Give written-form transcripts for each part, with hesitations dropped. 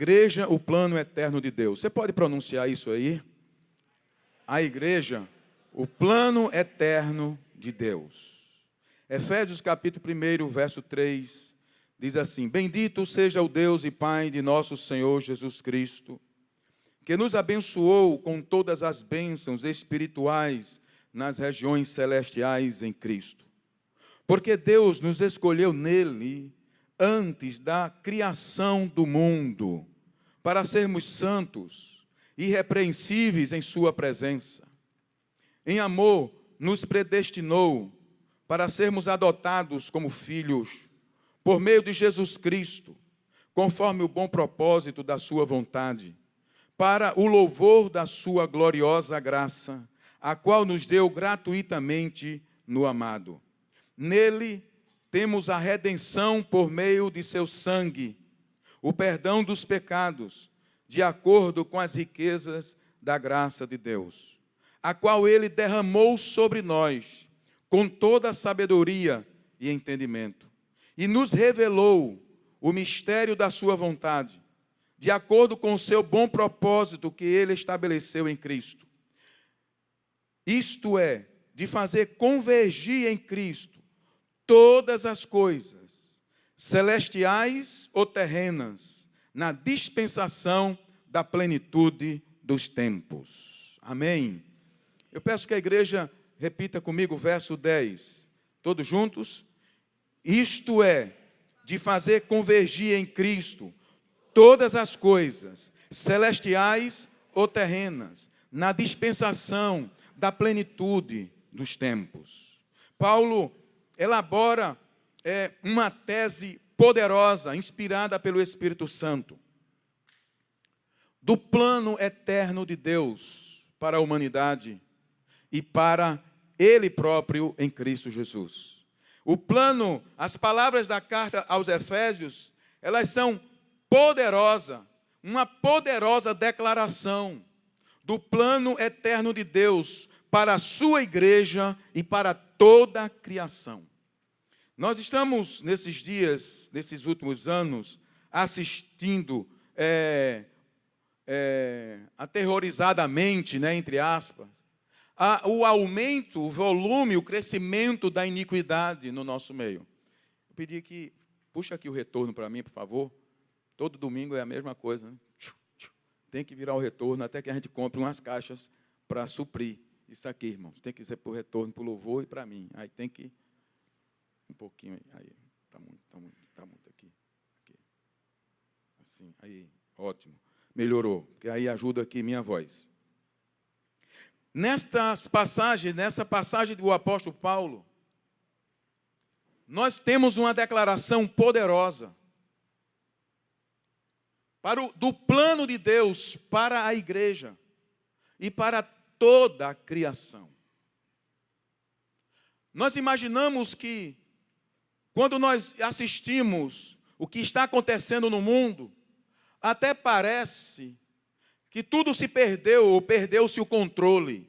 igreja, o plano eterno de Deus. Você pode pronunciar isso aí? A igreja, o plano eterno de Deus. Efésios capítulo 1, verso 3, diz assim: Bendito seja o Deus e Pai de nosso Senhor Jesus Cristo, que nos abençoou com todas as bênçãos espirituais nas regiões celestiais em Cristo. Porque Deus nos escolheu nele antes da criação do mundo, para sermos santos, irrepreensíveis em sua presença. Em amor, nos predestinou para sermos adotados como filhos, por meio de Jesus Cristo, conforme o bom propósito da sua vontade, para o louvor da sua gloriosa graça, a qual nos deu gratuitamente no amado. Nele temos a redenção por meio de seu sangue, o perdão dos pecados, de acordo com as riquezas da graça de Deus, a qual ele derramou sobre nós, com toda a sabedoria e entendimento, e nos revelou o mistério da sua vontade, de acordo com o seu bom propósito que ele estabeleceu em Cristo. Isto é, de fazer convergir em Cristo todas as coisas, celestiais ou terrenas, na dispensação da plenitude dos tempos. Amém? Eu peço que a igreja repita comigo o verso 10. Todos juntos? Isto é, de fazer convergir em Cristo todas as coisas, celestiais ou terrenas, na dispensação da plenitude dos tempos. Paulo elabora uma tese poderosa, inspirada pelo Espírito Santo, do plano eterno de Deus para a humanidade e para Ele próprio em Cristo Jesus. O plano, as palavras da carta aos Efésios, elas são poderosas, uma poderosa declaração do plano eterno de Deus para a sua igreja e para toda a criação. Nós estamos, nesses dias, nesses últimos anos, assistindo aterrorizadamente, entre aspas, o aumento, o volume, o crescimento da iniquidade no nosso meio. Eu pedi que, puxa aqui o retorno para mim, por favor. Todo domingo é a mesma coisa, né? Tem que virar o retorno até que a gente compre umas caixas para suprir isso aqui, irmãos. Tem que ser para o retorno, para o louvor e para mim. Aí tem que... Um pouquinho aí. Está muito aqui. Assim, aí, ótimo. Melhorou, porque aí ajuda aqui minha voz. Nessa passagem do apóstolo Paulo, nós temos uma declaração poderosa do plano de Deus para a igreja e para toda a criação. Nós imaginamos que, quando nós assistimos o que está acontecendo no mundo, até parece que tudo se perdeu ou perdeu-se o controle.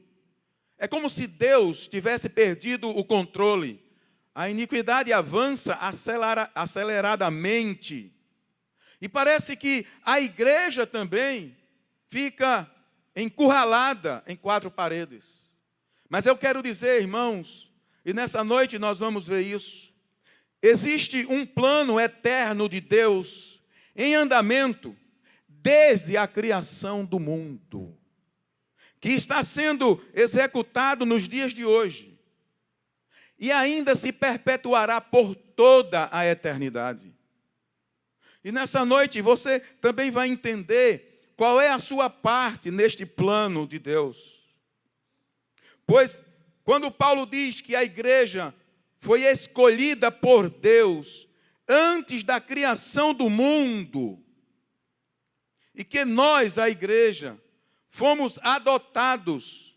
É como se Deus tivesse perdido o controle. A iniquidade avança aceleradamente. E parece que a igreja também fica encurralada em quatro paredes. Mas eu quero dizer, irmãos, e nessa noite nós vamos ver isso, existe um plano eterno de Deus em andamento desde a criação do mundo, que está sendo executado nos dias de hoje e ainda se perpetuará por toda a eternidade. E nessa noite você também vai entender qual é a sua parte neste plano de Deus. Pois quando Paulo diz que a igreja foi escolhida por Deus antes da criação do mundo, e que nós, a igreja, fomos adotados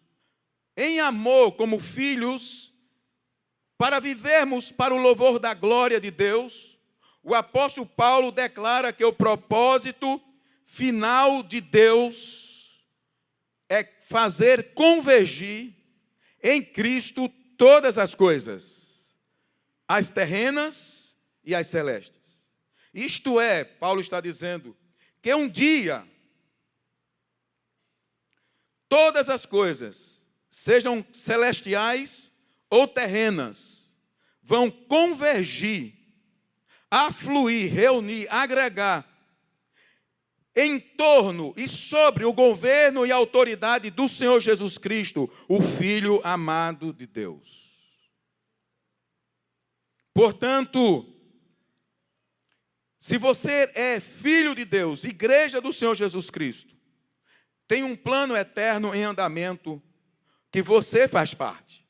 em amor como filhos para vivermos para o louvor da glória de Deus, o apóstolo Paulo declara que o propósito final de Deus é fazer convergir em Cristo todas as coisas, as terrenas e as celestes. Isto é, Paulo está dizendo, que um dia todas as coisas, sejam celestiais ou terrenas, vão convergir, afluir, reunir, agregar em torno e sobre o governo e autoridade do Senhor Jesus Cristo, o Filho amado de Deus. Portanto, se você é filho de Deus, igreja do Senhor Jesus Cristo, tem um plano eterno em andamento que você faz parte.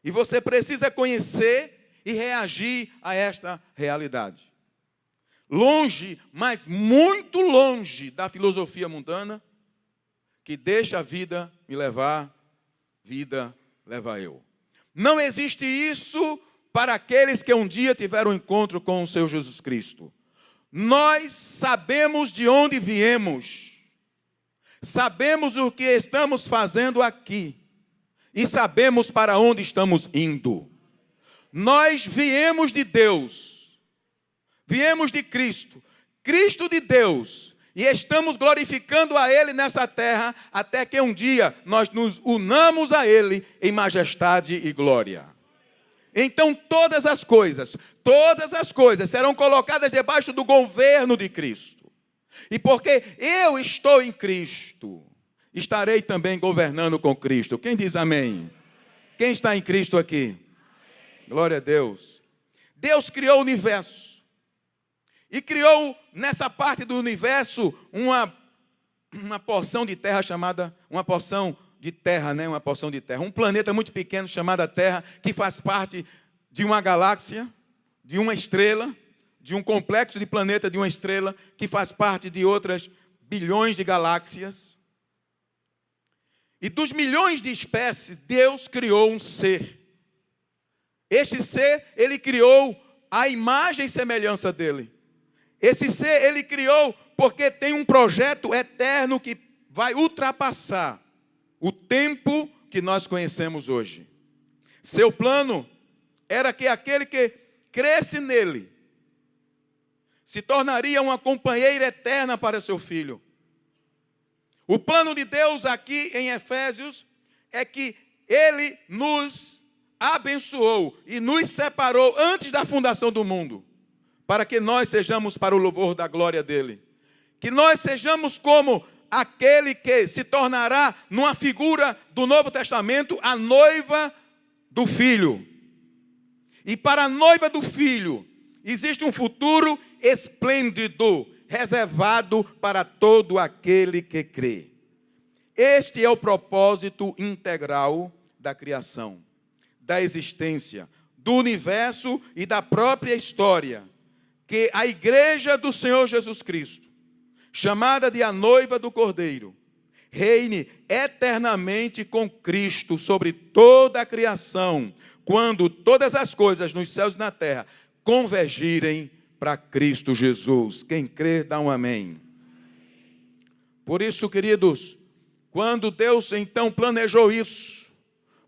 E você precisa conhecer e reagir a esta realidade. Longe, mas muito longe da filosofia mundana, que deixa a vida me levar, vida leva eu. Não existe isso para aqueles que um dia tiveram um encontro com o Senhor Jesus Cristo. Nós sabemos de onde viemos. Sabemos o que estamos fazendo aqui. E sabemos para onde estamos indo. Nós viemos de Deus. Viemos de Cristo. Cristo de Deus. E estamos glorificando a Ele nessa terra, até que um dia nós nos unamos a Ele em majestade e glória. Então todas as coisas serão colocadas debaixo do governo de Cristo. E porque eu estou em Cristo, estarei também governando com Cristo. Quem diz amém? Quem está em Cristo aqui? Glória a Deus. Deus criou o universo. E criou nessa parte do universo uma porção de terra chamada, uma porção de terra. Um planeta muito pequeno chamado Terra, que faz parte de uma galáxia, de uma estrela, de um complexo de planeta de uma estrela, que faz parte de outras bilhões de galáxias. E dos milhões de espécies, Deus criou um ser. Este ser, Ele criou a imagem e semelhança dEle. Esse ser, Ele criou porque tem um projeto eterno que vai ultrapassar o tempo que nós conhecemos hoje. Seu plano era que aquele que cresce nele se tornaria uma companheira eterna para seu filho. O plano de Deus aqui em Efésios é que Ele nos abençoou e nos separou antes da fundação do mundo, para que nós sejamos para o louvor da glória dEle. Que nós sejamos como aquele que se tornará, numa figura do Novo Testamento, a noiva do Filho. E para a noiva do Filho, existe um futuro esplêndido, reservado para todo aquele que crê. Este é o propósito integral da criação, da existência, do universo e da própria história, que a igreja do Senhor Jesus Cristo, chamada de a noiva do Cordeiro, reine eternamente com Cristo sobre toda a criação, quando todas as coisas nos céus e na terra convergirem para Cristo Jesus. Quem crê, dá um amém. Por isso, queridos, quando Deus então planejou isso,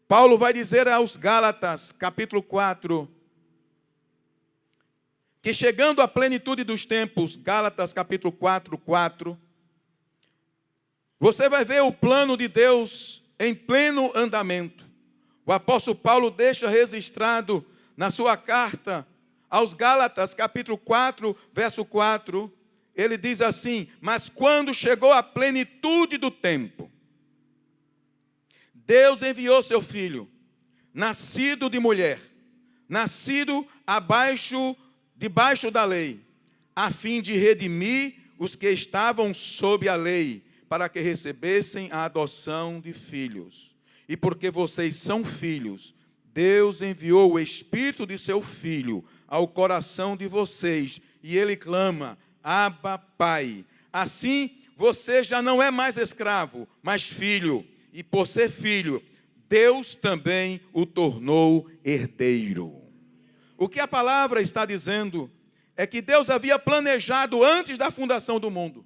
Paulo vai dizer aos Gálatas, capítulo 4, que chegando à plenitude dos tempos, Gálatas capítulo 4, 4, você vai ver o plano de Deus em pleno andamento. O apóstolo Paulo deixa registrado na sua carta aos Gálatas, capítulo 4, verso 4, ele diz assim: mas quando chegou a plenitude do tempo, Deus enviou seu filho, nascido de mulher, nascido debaixo da lei, a fim de redimir os que estavam sob a lei, para que recebessem a adoção de filhos. E porque vocês são filhos, Deus enviou o Espírito de seu Filho ao coração de vocês, e ele clama: Abba, Pai. Assim, você já não é mais escravo, mas filho. E por ser filho, Deus também o tornou herdeiro. O que a palavra está dizendo é que Deus havia planejado antes da fundação do mundo.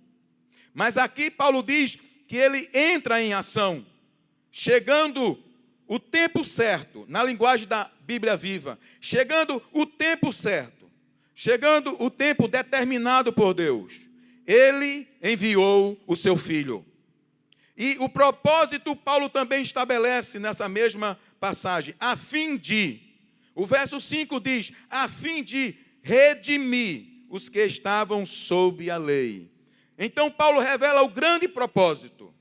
Mas aqui Paulo diz que ele entra em ação, chegando o tempo certo, na linguagem da Bíblia Viva, chegando o tempo certo, chegando o tempo determinado por Deus, Ele enviou o seu Filho. E o propósito Paulo também estabelece nessa mesma passagem, a fim de, o verso 5 diz, a fim de redimir os que estavam sob a lei. Então Paulo revela o grande propósito,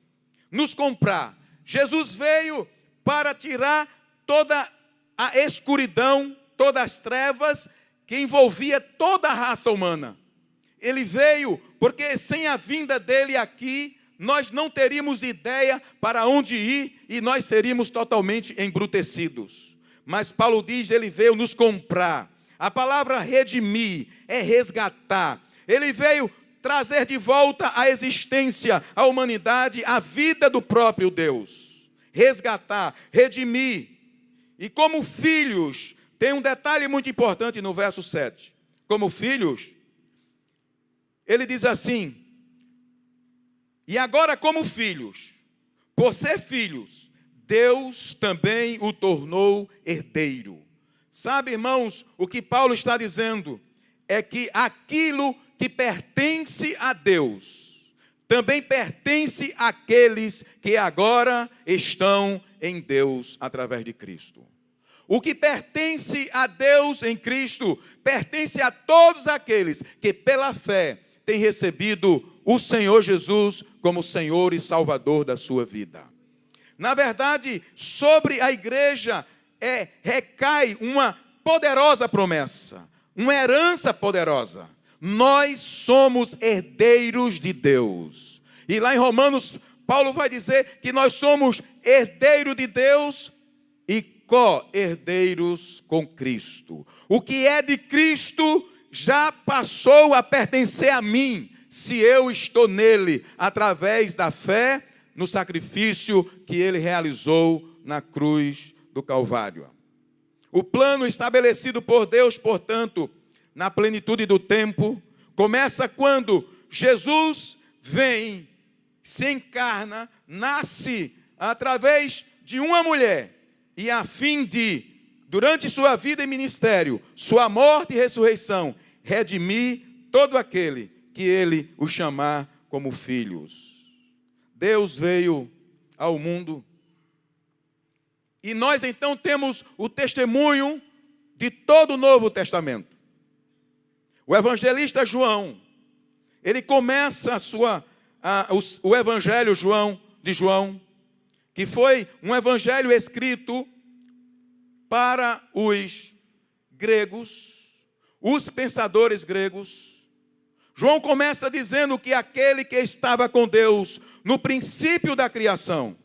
nos comprar. Jesus veio para tirar toda a escuridão, todas as trevas que envolvia toda a raça humana. Ele veio porque sem a vinda dele aqui, nós não teríamos ideia para onde ir e nós seríamos totalmente embrutecidos. Mas Paulo diz, ele veio nos comprar. A palavra redimir é resgatar. Ele veio trazer de volta à existência, à humanidade, a vida do próprio Deus. Resgatar, redimir. E como filhos, tem um detalhe muito importante no verso 7. Como filhos, ele diz assim, e agora como filhos, por ser filhos, Deus também o tornou herdeiro. Sabe, irmãos, o que Paulo está dizendo é que aquilo que pertence a Deus, também pertence àqueles que agora estão em Deus através de Cristo. O que pertence a Deus em Cristo, pertence a todos aqueles que pela fé têm recebido o Senhor Jesus como Senhor e Salvador da sua vida. Na verdade, sobre a igreja recai uma poderosa promessa, uma herança poderosa. Nós somos herdeiros de Deus. E lá em Romanos, Paulo vai dizer que nós somos herdeiros de Deus e co-herdeiros com Cristo. O que é de Cristo já passou a pertencer a mim, se eu estou nele, através da fé no sacrifício que ele realizou na cruz do Calvário. O plano estabelecido por Deus, portanto, na plenitude do tempo, começa quando Jesus vem, se encarna, nasce através de uma mulher, e a fim de, durante sua vida e ministério, sua morte e ressurreição, redimir todo aquele que ele o chamar como filhos. Deus veio ao mundo e nós então temos o testemunho de todo o Novo Testamento. O evangelista João, ele começa o evangelho de João, que foi um evangelho escrito para os gregos, os pensadores gregos. João começa dizendo que aquele que estava com Deus no princípio da criação,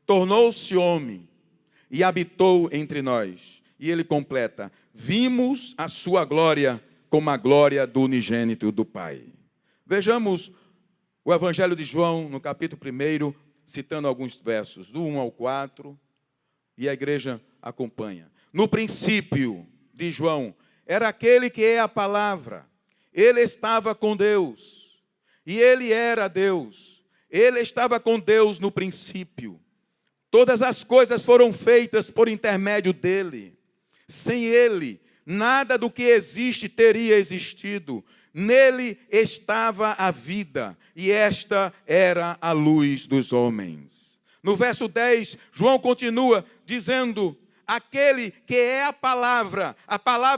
tornou-se homem e habitou entre nós. E ele completa, vimos a sua glória como a glória do unigênito do Pai. Vejamos o Evangelho de João, no capítulo 1, citando alguns versos, do 1 ao 4, e a igreja acompanha. No princípio de João, era aquele que é a palavra. Ele estava com Deus, e ele era Deus. Ele estava com Deus no princípio. Todas as coisas foram feitas por intermédio dele. Sem ele, nada do que existe teria existido. Nele estava a vida, e esta era a luz dos homens. No verso 10, João continua dizendo, aquele que é a palavra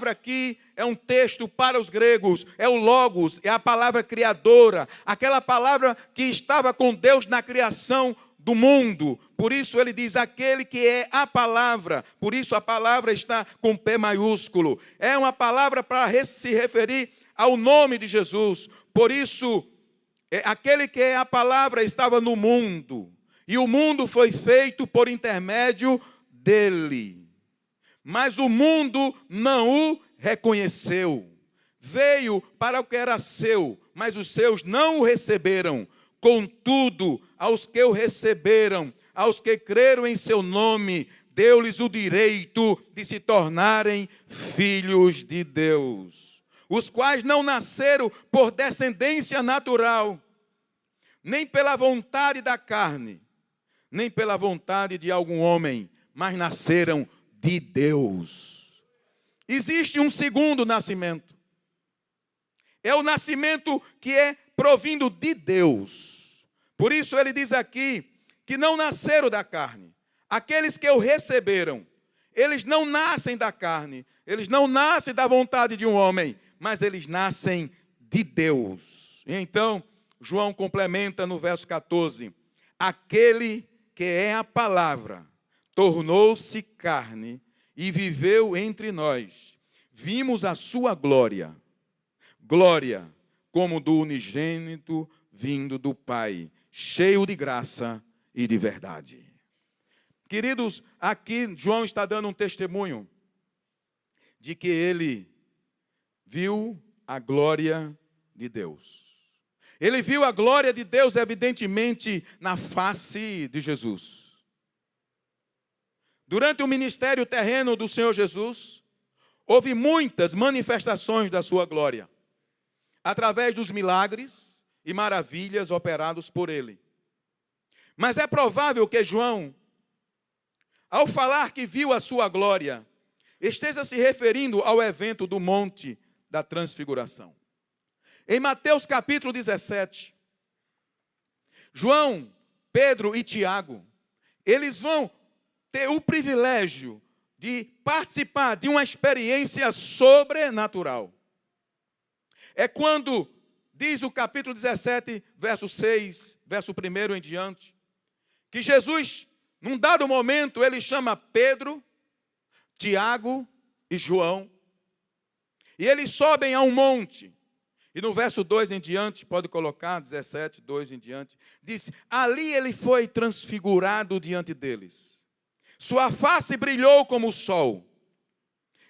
aqui é um texto para os gregos, é o Logos, é a palavra criadora, aquela palavra que estava com Deus na criação do mundo. Por isso ele diz, aquele que é a palavra, por isso a palavra está com P maiúsculo. É uma palavra para se referir ao nome de Jesus. Por isso, aquele que é a palavra estava no mundo, e o mundo foi feito por intermédio dele. Mas o mundo não o reconheceu. Veio para o que era seu, mas os seus não o receberam. Contudo, aos que o receberam, aos que creram em seu nome, deu-lhes o direito de se tornarem filhos de Deus, os quais não nasceram por descendência natural, nem pela vontade da carne, nem pela vontade de algum homem, mas nasceram de Deus. Existe um segundo nascimento. É o nascimento que é provindo de Deus. Por isso ele diz aqui que não nasceram da carne. Aqueles que o receberam, eles não nascem da carne, eles não nascem da vontade de um homem, mas eles nascem de Deus. E então, João complementa no verso 14: aquele que é a palavra tornou-se carne e viveu entre nós. Vimos a sua glória, glória como do unigênito vindo do Pai, cheio de graça e de verdade. Queridos, aqui João está dando um testemunho de que ele viu a glória de Deus. Ele viu a glória de Deus, evidentemente, na face de Jesus. Durante o ministério terreno do Senhor Jesus, houve muitas manifestações da sua glória, através dos milagres e maravilhas operados por ele. Mas é provável que João, ao falar que viu a sua glória, esteja se referindo ao evento do Monte da Transfiguração. Em Mateus capítulo 17, João, Pedro e Tiago, eles vão ter o privilégio de participar de uma experiência sobrenatural. É quando, diz o capítulo 17, verso 6, verso 1 em diante, que Jesus, num dado momento, ele chama Pedro, Tiago e João, e eles sobem a um monte. E no verso 2 em diante, pode colocar, 17, 2 em diante, diz: ali ele foi transfigurado diante deles. Sua face brilhou como o sol,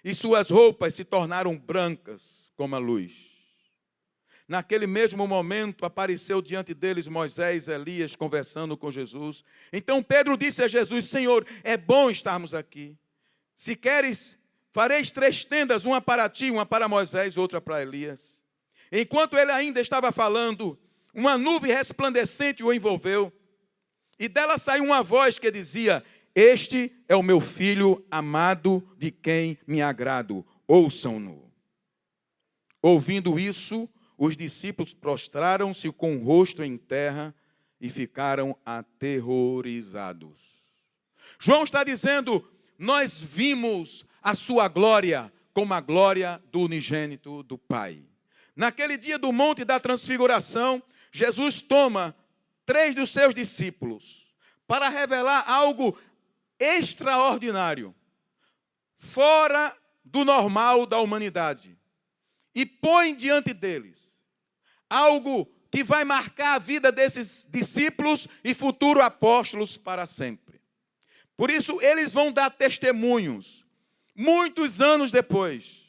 e suas roupas se tornaram brancas como a luz. Naquele mesmo momento, apareceu diante deles Moisés e Elias conversando com Jesus. Então Pedro disse a Jesus: Senhor, é bom estarmos aqui. Se queres, fareis 3 tendas, uma para ti, uma para Moisés, outra para Elias. Enquanto ele ainda estava falando, uma nuvem resplandecente o envolveu, e dela saiu uma voz que dizia: este é o meu filho amado, de quem me agrado, ouçam-no. Ouvindo isso, os discípulos prostraram-se com o rosto em terra e ficaram aterrorizados. João está dizendo: nós vimos a sua glória como a glória do unigênito do Pai. Naquele dia do Monte da Transfiguração, Jesus toma 3 dos seus discípulos para revelar algo extraordinário, fora do normal da humanidade, e põe diante deles algo que vai marcar a vida desses discípulos e futuros apóstolos para sempre. Por isso, eles vão dar testemunhos, muitos anos depois,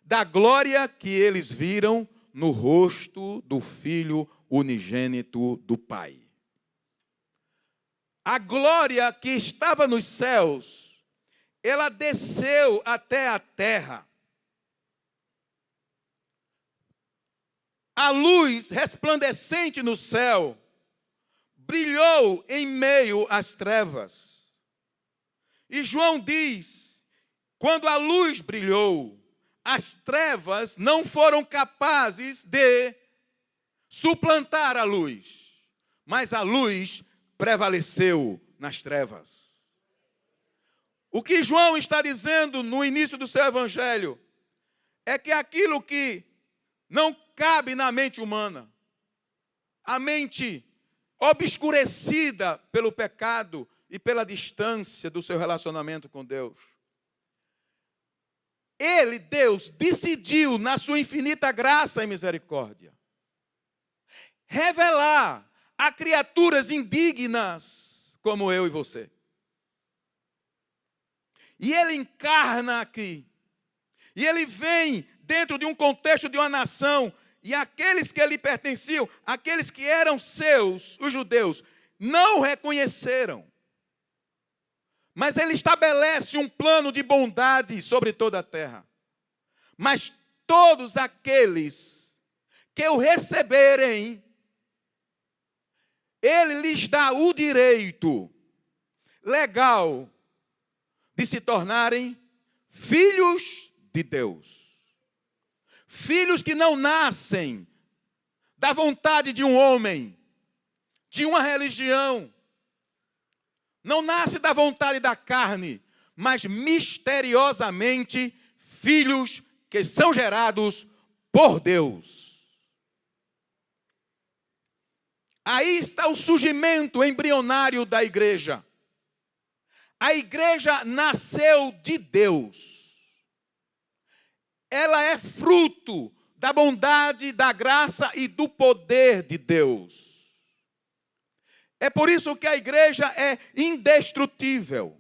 da glória que eles viram no rosto do Filho unigênito do Pai. A glória que estava nos céus, ela desceu até a terra. A luz resplandecente no céu brilhou em meio às trevas. E João diz: quando a luz brilhou, as trevas não foram capazes de suplantar a luz, mas a luz prevaleceu nas trevas. O que João está dizendo no início do seu evangelho é que aquilo que não cabe na mente humana, a mente obscurecida pelo pecado e pela distância do seu relacionamento com Deus, Ele, Deus, decidiu, na sua infinita graça e misericórdia, revelar a criaturas indignas como eu e você. E Ele encarna aqui. E Ele vem dentro de um contexto de uma nação. E aqueles que lhe pertenciam, aqueles que eram seus, os judeus, não o reconheceram. Mas Ele estabelece um plano de bondade sobre toda a terra. Mas todos aqueles que o receberem, Ele lhes dá o direito legal de se tornarem filhos de Deus. Filhos que não nascem da vontade de um homem, de uma religião. Não nasce da vontade da carne, mas misteriosamente filhos que são gerados por Deus. Aí está o surgimento embrionário da igreja. A igreja nasceu de Deus. Ela é fruto da bondade, da graça e do poder de Deus. É por isso que a igreja é indestrutível.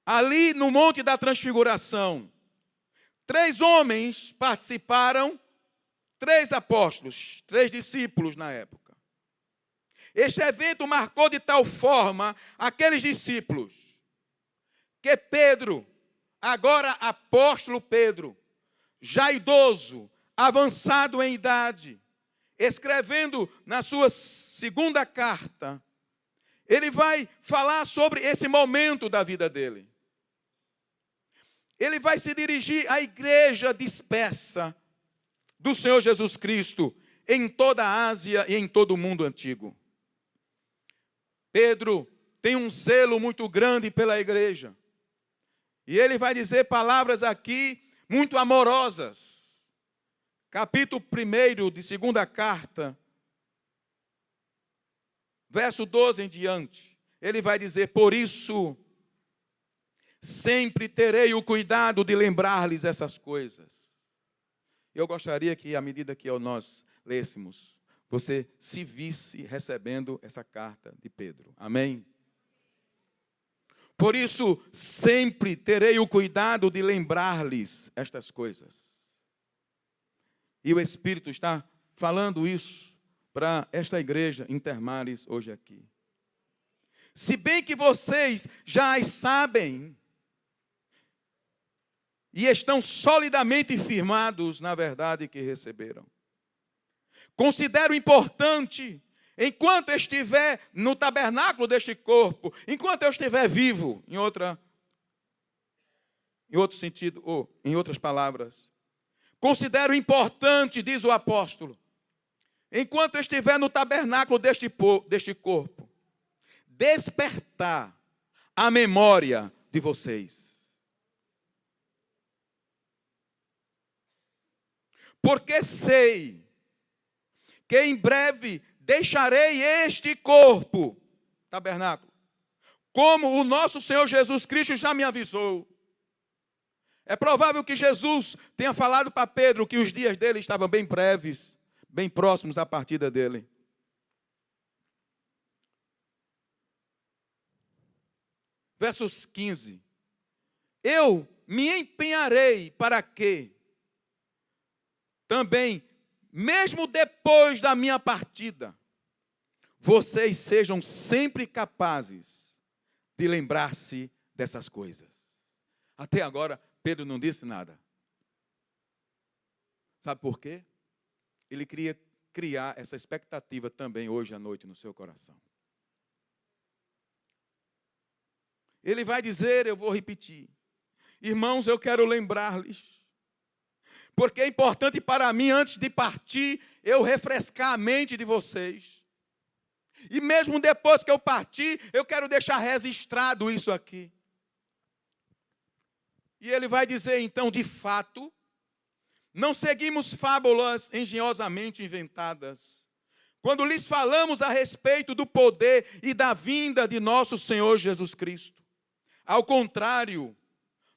Ali no Monte da Transfiguração, 3 homens participaram, 3 apóstolos, 3 discípulos na época. Este evento marcou de tal forma aqueles discípulos que Pedro, agora apóstolo Pedro, já idoso, avançado em idade, escrevendo na sua 2ª carta, ele vai falar sobre esse momento da vida dele. Ele vai se dirigir à igreja dispersa do Senhor Jesus Cristo em toda a Ásia e em todo o mundo antigo. Pedro tem um zelo muito grande pela igreja. E ele vai dizer palavras aqui muito amorosas. Capítulo 1 de 2ª carta, verso 12 em diante. Ele vai dizer: por isso, sempre terei o cuidado de lembrar-lhes essas coisas. Eu gostaria que, à medida que nós lêssemos, você se visse recebendo essa carta de Pedro. Amém? Por isso, sempre terei o cuidado de lembrar-lhes estas coisas. E o Espírito está falando isso para esta igreja Intermares hoje aqui. Se bem que vocês já as sabem e estão solidamente firmados na verdade que receberam. Considero importante, enquanto eu estiver no tabernáculo deste corpo, enquanto eu estiver vivo, em outro sentido, ou em outras palavras, considero importante, diz o apóstolo, enquanto eu estiver no tabernáculo deste corpo, despertar a memória de vocês. Porque sei que em breve deixarei este corpo, tabernáculo, como o nosso Senhor Jesus Cristo já me avisou. É provável que Jesus tenha falado para Pedro que os dias dele estavam bem breves, bem próximos à partida dele. Versos 15. Eu me empenharei para que também, mesmo depois da minha partida, vocês sejam sempre capazes de lembrar-se dessas coisas. Até agora, Pedro não disse nada. Sabe por quê? Ele queria criar essa expectativa também hoje à noite no seu coração. Ele vai dizer, eu vou repetir: irmãos, eu quero lembrar-lhes, porque é importante para mim, antes de partir, eu refrescar a mente de vocês. E mesmo depois que eu partir, eu quero deixar registrado isso aqui. E ele vai dizer então, de fato, não seguimos fábulas engenhosamente inventadas, quando lhes falamos a respeito do poder e da vinda de nosso Senhor Jesus Cristo. Ao contrário,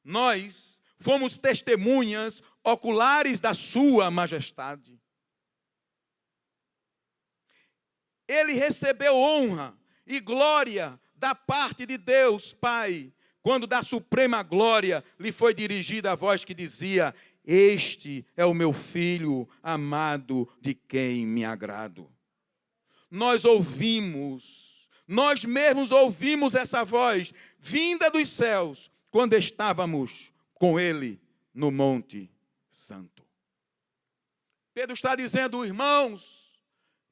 nós fomos testemunhas oculares da sua majestade. Ele recebeu honra e glória da parte de Deus Pai, quando da suprema glória lhe foi dirigida a voz que dizia: este é o meu filho amado, de quem me agrado. Nós mesmos ouvimos essa voz vinda dos céus, quando estávamos com ele no Monte Santo. Pedro está dizendo, irmãos,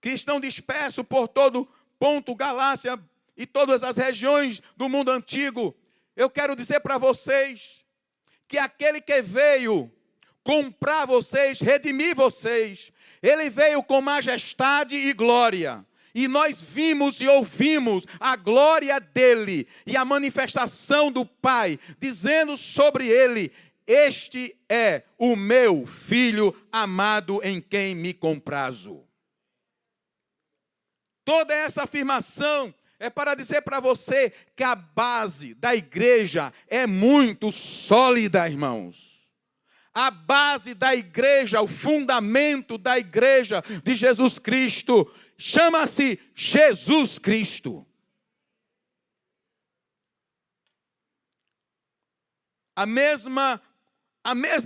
que estão dispersos por todo Ponto, Galácia e todas as regiões do mundo antigo, eu quero dizer para vocês que aquele que veio comprar vocês, redimir vocês. Ele veio com majestade e glória. E nós vimos e ouvimos a glória dele e a manifestação do Pai, dizendo sobre ele: este é o meu filho amado em quem me comprazo. Toda essa afirmação é para dizer para você que a base da igreja é muito sólida, irmãos. A base da igreja, o fundamento da igreja de Jesus Cristo, chama-se Jesus Cristo. A mesma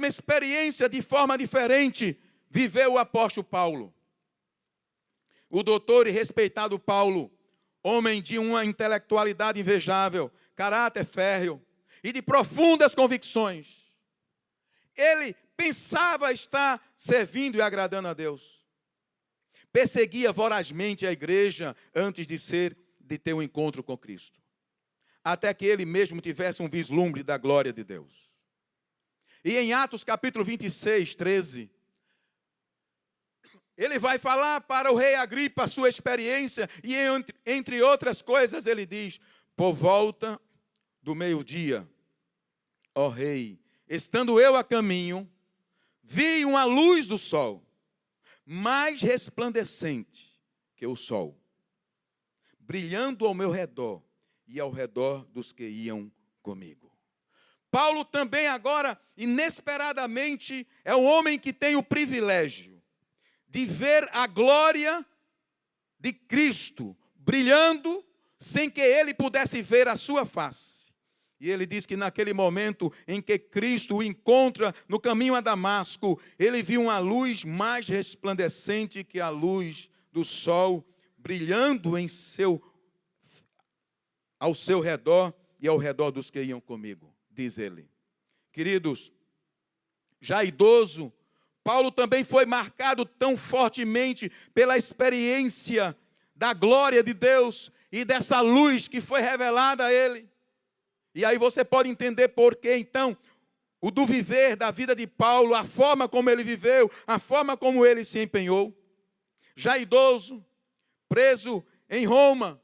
experiência, de forma diferente, viveu o apóstolo Paulo. O doutor e respeitado Paulo, homem de uma intelectualidade invejável, caráter férreo e de profundas convicções. Ele pensava estar servindo e agradando a Deus. Perseguia vorazmente a igreja antes de ter um encontro com Cristo. Até que ele mesmo tivesse um vislumbre da glória de Deus. E em Atos capítulo 26, 13, ele vai falar para o rei Agripa a sua experiência e entre outras coisas ele diz: por volta do meio-dia, ó rei, estando eu a caminho, vi uma luz do sol, mais resplandecente que o sol, brilhando ao meu redor e ao redor dos que iam comigo. Paulo também agora, inesperadamente, é um homem que tem o privilégio de ver a glória de Cristo brilhando sem que ele pudesse ver a sua face. E ele diz que naquele momento em que Cristo o encontra no caminho a Damasco, ele viu uma luz mais resplandecente que a luz do sol, brilhando ao seu redor e ao redor dos que iam comigo, diz ele. Queridos, já idoso, Paulo também foi marcado tão fortemente pela experiência da glória de Deus e dessa luz que foi revelada a ele. E aí você pode entender por que, então, o do viver da vida de Paulo, a forma como ele viveu, a forma como ele se empenhou. Já idoso, preso em Roma,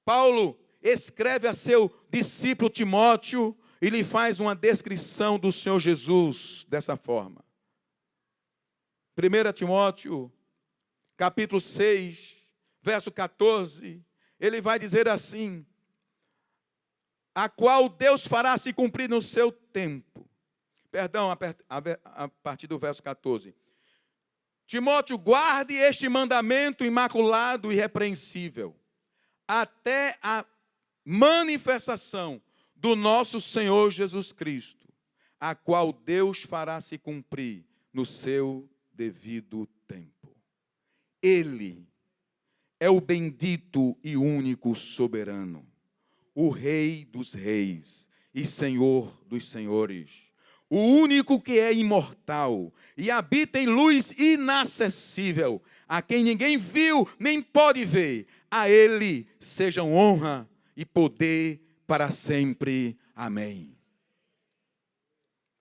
Paulo escreve a seu discípulo Timóteo e lhe faz uma descrição do Senhor Jesus dessa forma. 1 Timóteo, capítulo 6, verso 14, ele vai dizer assim: a qual Deus fará se cumprir no seu tempo. Perdão, a partir do verso 14. Timóteo, guarde este mandamento imaculado e irrepreensível, até a manifestação do nosso Senhor Jesus Cristo, a qual Deus fará se cumprir no seu devido tempo. Ele é o bendito e único soberano, o Rei dos reis e Senhor dos senhores, o único que é imortal e habita em luz inacessível, a quem ninguém viu nem pode ver. A ele sejam honra e poder para sempre. Amém.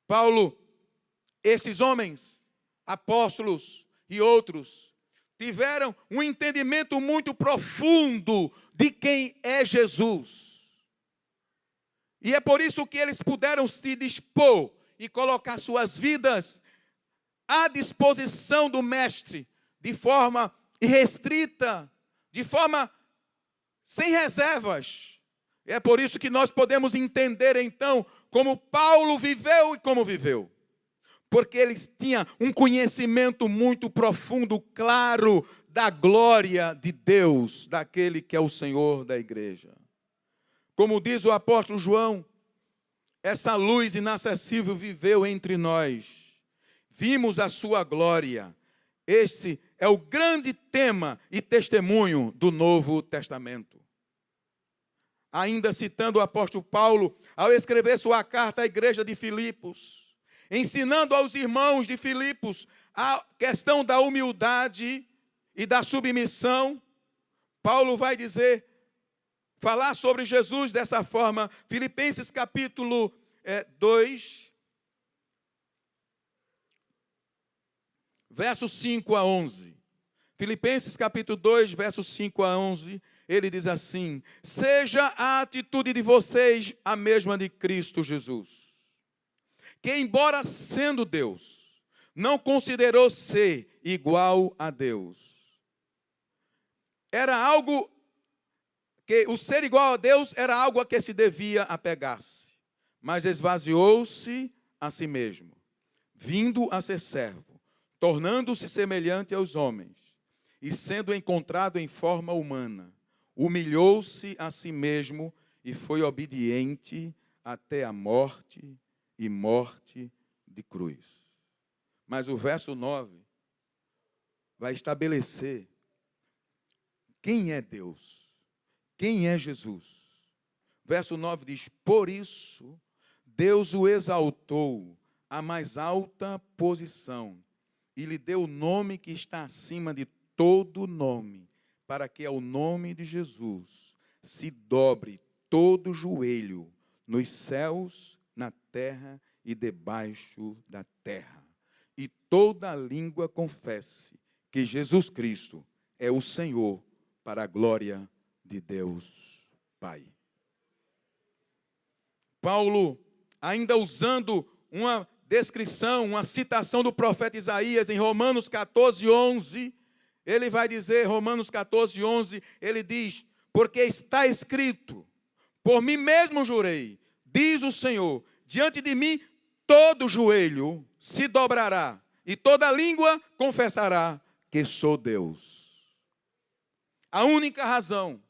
Paulo, esses homens, apóstolos e outros, tiveram um entendimento muito profundo de quem é Jesus. E é por isso que eles puderam se dispor e colocar suas vidas à disposição do Mestre, de forma irrestrita, de forma sem reservas. E é por isso que nós podemos entender, então, como Paulo viveu e como viveu. Porque eles tinham um conhecimento muito profundo, claro, da glória de Deus, daquele que é o Senhor da igreja. Como diz o apóstolo João, essa luz inacessível viveu entre nós. Vimos a sua glória. Esse é o grande tema e testemunho do Novo Testamento. Ainda citando o apóstolo Paulo, ao escrever sua carta à igreja de Filipos, ensinando aos irmãos de Filipos a questão da humildade e da submissão, Paulo vai falar sobre Jesus dessa forma. Filipenses capítulo 2, versos 5 a 11. Filipenses capítulo 2, versos 5 a 11, ele diz assim: seja a atitude de vocês a mesma de Cristo Jesus, que embora sendo Deus, não considerou ser igual a Deus. Era algo que o ser igual a Deus era algo a que se devia apegar-se, mas esvaziou-se a si mesmo, vindo a ser servo, tornando-se semelhante aos homens, e sendo encontrado em forma humana, humilhou-se a si mesmo e foi obediente até a morte e morte de cruz. Mas o verso 9 vai estabelecer quem é Deus, quem é Jesus. Verso 9 diz: por isso Deus o exaltou à mais alta posição e lhe deu o nome que está acima de todo nome, para que ao nome de Jesus se dobre todo joelho nos céus, na terra e debaixo da terra, e toda língua confesse que Jesus Cristo é o Senhor, para a glória de Deus Pai. Paulo, ainda usando uma descrição, uma citação do profeta Isaías em Romanos 14, 11, ele vai dizer, Romanos 14, 11, ele diz: porque está escrito, por mim mesmo jurei, diz o Senhor, diante de mim todo joelho se dobrará e toda língua confessará que sou Deus. A única razão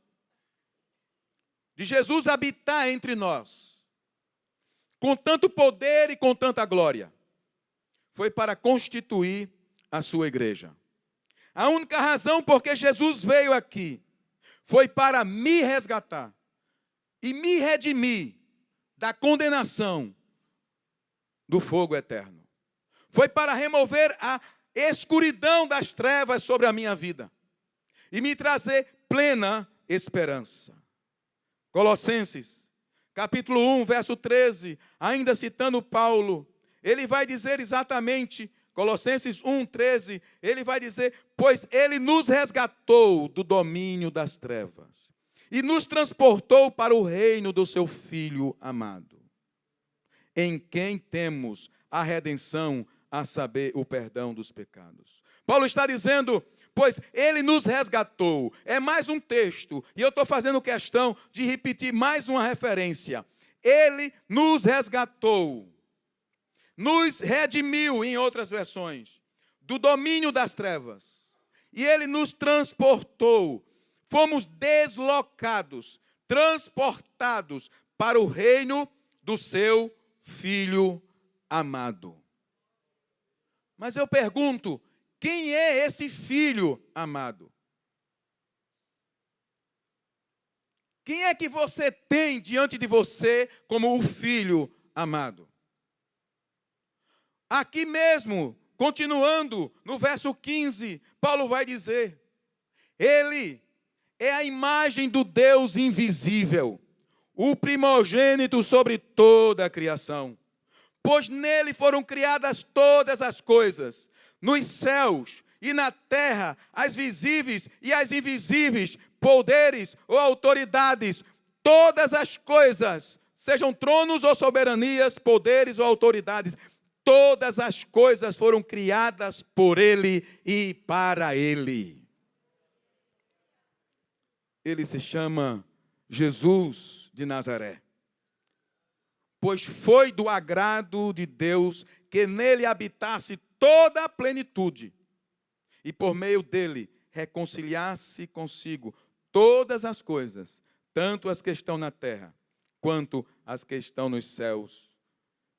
de Jesus habitar entre nós, com tanto poder e com tanta glória, foi para constituir a sua igreja. A única razão porque Jesus veio aqui foi para me resgatar e me redimir da condenação do fogo eterno. Foi para remover a escuridão das trevas sobre a minha vida e me trazer plena esperança. Colossenses, capítulo 1, verso 13, ainda citando Paulo, ele vai dizer exatamente, Colossenses 1, 13, ele vai dizer: pois ele nos resgatou do domínio das trevas e nos transportou para o reino do seu Filho amado, em quem temos a redenção, a saber, o perdão dos pecados. Paulo está dizendo: pois ele nos resgatou. É mais um texto, e eu estou fazendo questão de repetir mais uma referência. Ele nos resgatou, nos redimiu, em outras versões, do domínio das trevas. E ele nos transportou. Fomos deslocados, transportados para o reino do seu Filho amado. Mas eu pergunto, quem é esse Filho amado? Quem é que você tem diante de você como o Filho amado? Aqui mesmo, continuando no verso 15, Paulo vai dizer: ele é a imagem do Deus invisível, o primogênito sobre toda a criação. Pois nele foram criadas todas as coisas, nos céus e na terra, as visíveis e as invisíveis, poderes ou autoridades, todas as coisas, sejam tronos ou soberanias, poderes ou autoridades, todas as coisas foram criadas por ele e para ele. Ele se chama Jesus de Nazaré, pois foi do agrado de Deus que nele habitasse toda a plenitude, e por meio dele reconciliasse consigo todas as coisas, tanto as que estão na terra, quanto as que estão nos céus,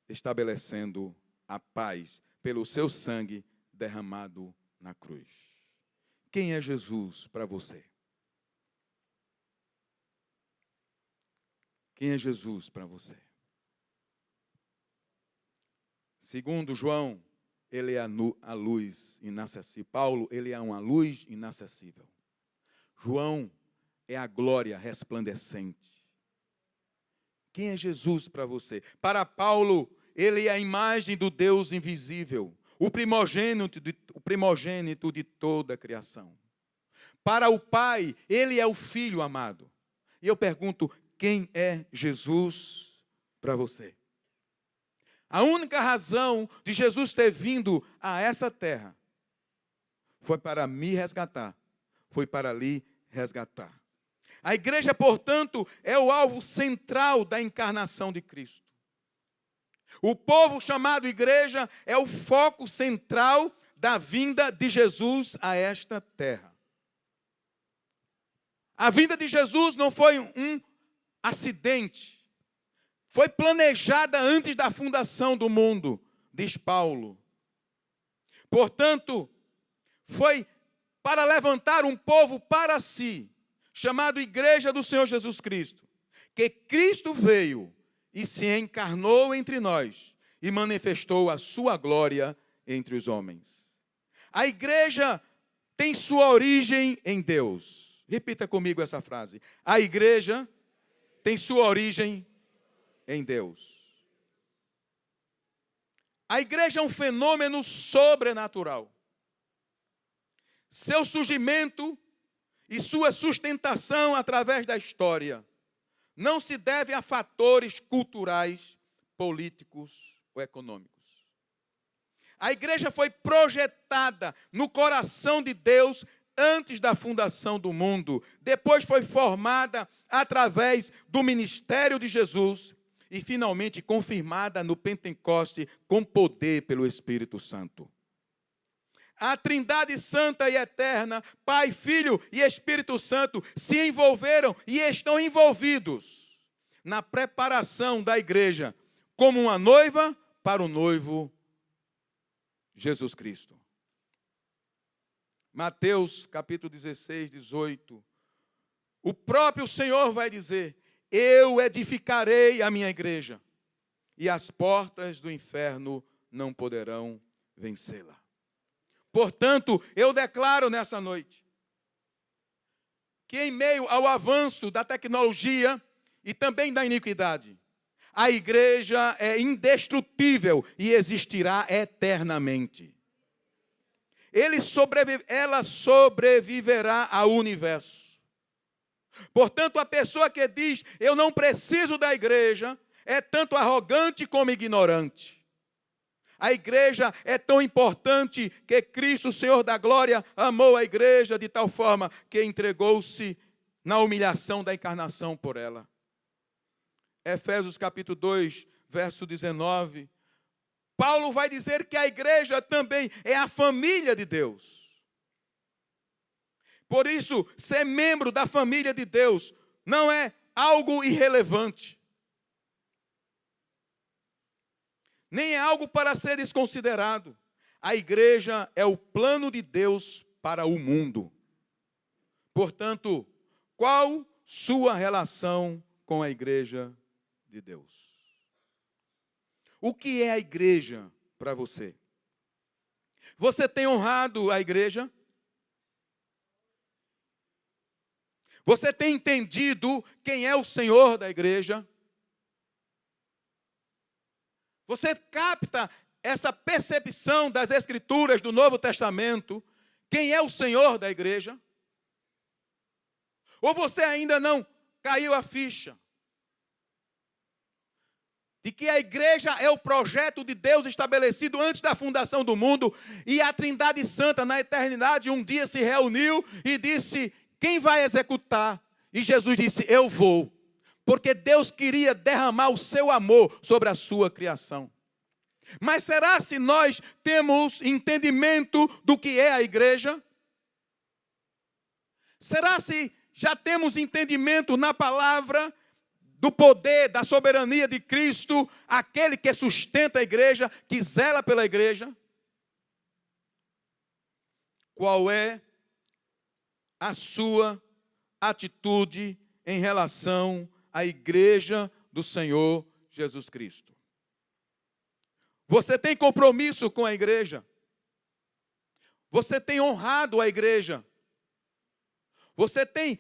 estabelecendo a paz pelo seu sangue derramado na cruz. Quem é Jesus para você? Quem é Jesus para você? Segundo João, ele é a luz inacessível. Paulo, ele é uma luz inacessível. João é a glória resplandecente. Quem é Jesus para você? Para Paulo, ele é a imagem do Deus invisível, o primogênito primogênito de toda a criação. Para o Pai, ele é o Filho amado. E eu pergunto, quem é Jesus para você? A única razão de Jesus ter vindo a essa terra foi para me resgatar, foi para lhe resgatar. A igreja, portanto, é o alvo central da encarnação de Cristo. O povo chamado igreja é o foco central da vinda de Jesus a esta terra. A vinda de Jesus não foi um acidente. Foi planejada antes da fundação do mundo, diz Paulo. Portanto, foi para levantar um povo para si, chamado Igreja do Senhor Jesus Cristo, que Cristo veio e se encarnou entre nós e manifestou a sua glória entre os homens. A igreja tem sua origem em Deus. Repita comigo essa frase. A igreja tem sua origem em Deus. A igreja é um fenômeno sobrenatural. Seu surgimento e sua sustentação através da história não se deve a fatores culturais, políticos ou econômicos. A igreja foi projetada no coração de Deus antes da fundação do mundo. Depois foi formada através do ministério de Jesus e finalmente confirmada no Pentecoste com poder pelo Espírito Santo. A Trindade Santa e Eterna, Pai, Filho e Espírito Santo, se envolveram e estão envolvidos na preparação da igreja como uma noiva para o noivo Jesus Cristo. Mateus capítulo 16, 18. O próprio Senhor vai dizer: eu edificarei a minha igreja, e as portas do inferno não poderão vencê-la. Portanto, eu declaro nessa noite que em meio ao avanço da tecnologia e também da iniquidade, a igreja é indestrutível e existirá eternamente. Ela sobreviverá ao universo. Portanto, a pessoa que diz, eu não preciso da igreja, é tanto arrogante como ignorante. A igreja é tão importante que Cristo, o Senhor da glória, amou a igreja de tal forma que entregou-se na humilhação da encarnação por ela. Efésios capítulo 2, verso 19. Paulo vai dizer que a igreja também é a família de Deus. Por isso, ser membro da família de Deus não é algo irrelevante. Nem é algo para ser desconsiderado. A igreja é o plano de Deus para o mundo. Portanto, qual sua relação com a igreja de Deus? O que é a igreja para você? Você tem honrado a igreja? Você tem entendido quem é o Senhor da igreja? Você capta essa percepção das Escrituras do Novo Testamento? Quem é o Senhor da igreja? Ou você ainda não caiu a ficha de que a igreja é o projeto de Deus estabelecido antes da fundação do mundo e a Trindade Santa na eternidade um dia se reuniu e disse, quem vai executar? E Jesus disse, eu vou. Porque Deus queria derramar o seu amor sobre a sua criação. Mas será se nós temos entendimento do que é a igreja? Será se já temos entendimento na palavra do poder, da soberania de Cristo, aquele que sustenta a igreja, que zela pela igreja? Qual é a sua atitude em relação à igreja do Senhor Jesus Cristo? Você tem compromisso com a igreja? Você tem honrado a igreja? Você tem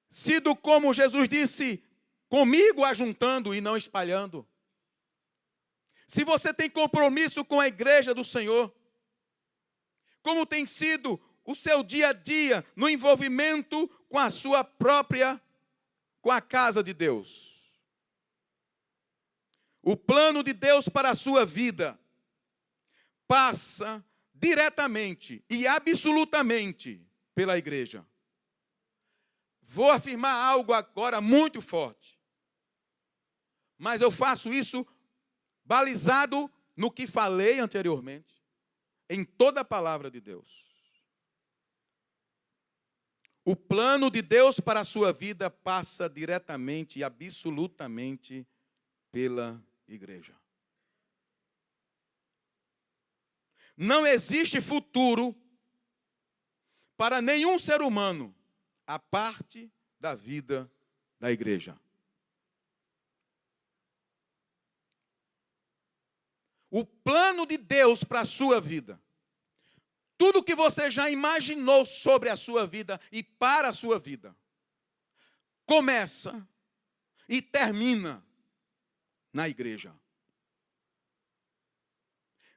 sido, como Jesus disse, comigo ajuntando e não espalhando? Se você tem compromisso com a igreja do Senhor, Como tem sido o seu dia a dia no envolvimento com a sua própria, com a casa de Deus? O plano de Deus para a sua vida passa diretamente e absolutamente pela igreja. Vou afirmar algo agora muito forte, mas eu faço isso balizado no que falei anteriormente, em toda a palavra de Deus. O plano de Deus para a sua vida passa diretamente e absolutamente pela igreja. Não existe futuro para nenhum ser humano a parte da vida da igreja. O plano de Deus para a sua vida, tudo que você já imaginou sobre a sua vida e para a sua vida, começa e termina na igreja.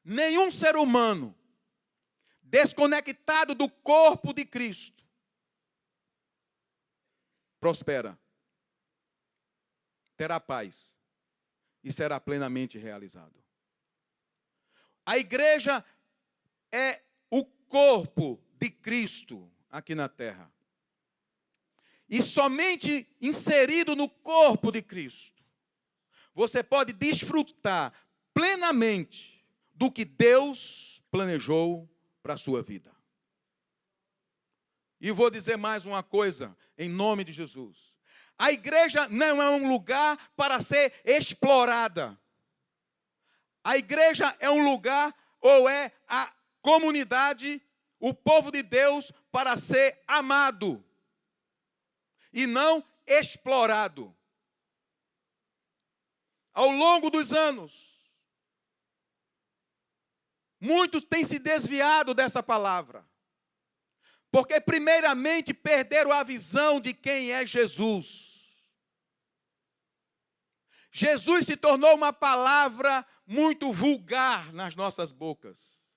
Nenhum ser humano desconectado do corpo de Cristo prospera, terá paz e será plenamente realizado. A igreja é o corpo de Cristo aqui na terra. E somente inserido no corpo de Cristo, você pode desfrutar plenamente do que Deus planejou para a sua vida. E vou dizer mais uma coisa, em nome de Jesus. A igreja não é um lugar para ser explorada. A igreja é um lugar, ou é a comunidade, o povo de Deus, para ser amado e não explorado. Ao longo dos anos, muitos têm se desviado dessa palavra, porque primeiramente perderam a visão de quem é Jesus. Jesus se tornou uma palavra muito vulgar nas nossas bocas.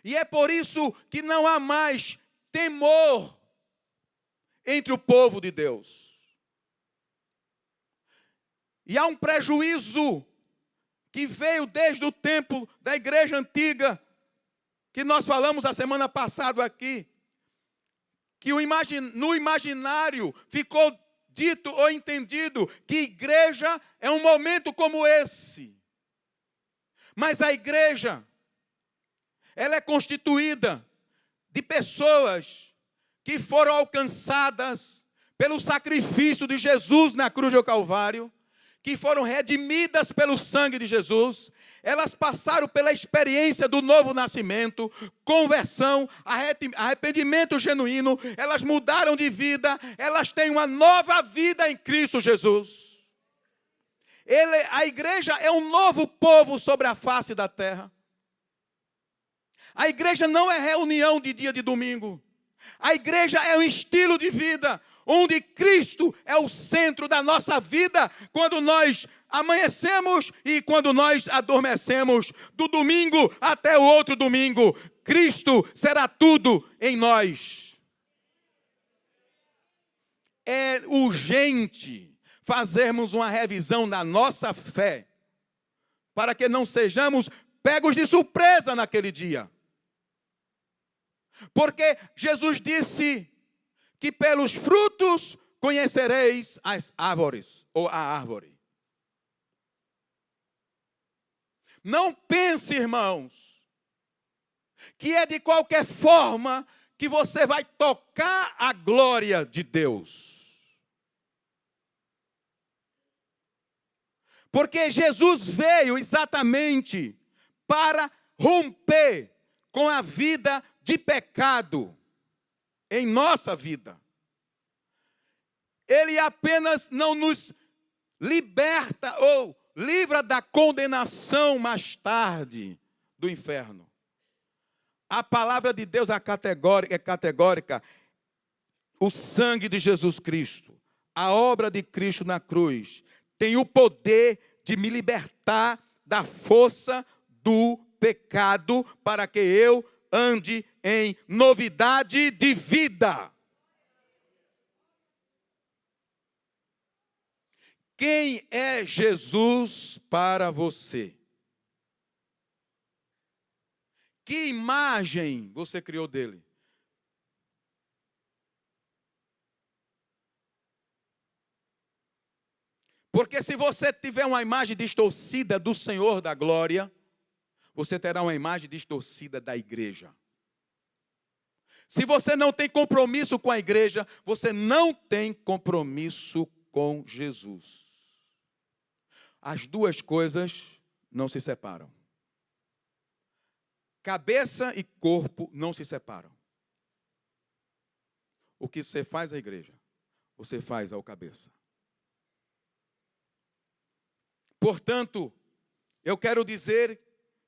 E é por isso que não há mais temor entre o povo de Deus. E há um prejuízo que veio desde o tempo da igreja antiga, que nós falamos a semana passada aqui, que no imaginário ficou dito ou entendido que igreja é um momento como esse. Mas a igreja, ela é constituída de pessoas que foram alcançadas pelo sacrifício de Jesus na cruz do Calvário, que foram redimidas pelo sangue de Jesus. Elas passaram pela experiência do novo nascimento, conversão, arrependimento genuíno. Elas mudaram de vida, elas têm uma nova vida em Cristo Jesus. A igreja é um novo povo sobre a face da terra. A igreja não é reunião de dia de domingo. A igreja é um estilo de vida, onde Cristo é o centro da nossa vida, quando nós amanhecemos e quando nós adormecemos, do domingo até o outro domingo, Cristo será tudo em nós. É urgente fazermos uma revisão da nossa fé, para que não sejamos pegos de surpresa naquele dia. Porque Jesus disse que pelos frutos conhecereis as árvores, ou a árvore. Não pense, irmãos, que é de qualquer forma que você vai tocar a glória de Deus. Porque Jesus veio exatamente para romper com a vida de pecado em nossa vida. Ele apenas não nos liberta ou livra da condenação mais tarde do inferno. A palavra de Deus é categórica. O sangue de Jesus Cristo, a obra de Cristo na cruz, tem o poder de me libertar da força do pecado, para que eu ande em novidade de vida. Quem é Jesus para você? Que imagem você criou dele? Porque se você tiver uma imagem distorcida do Senhor da glória, você terá uma imagem distorcida da igreja. Se você não tem compromisso com a igreja, você não tem compromisso com Jesus. As duas coisas não se separam. Cabeça e corpo não se separam. O que você faz à igreja, você faz ao cabeça. Portanto, eu quero dizer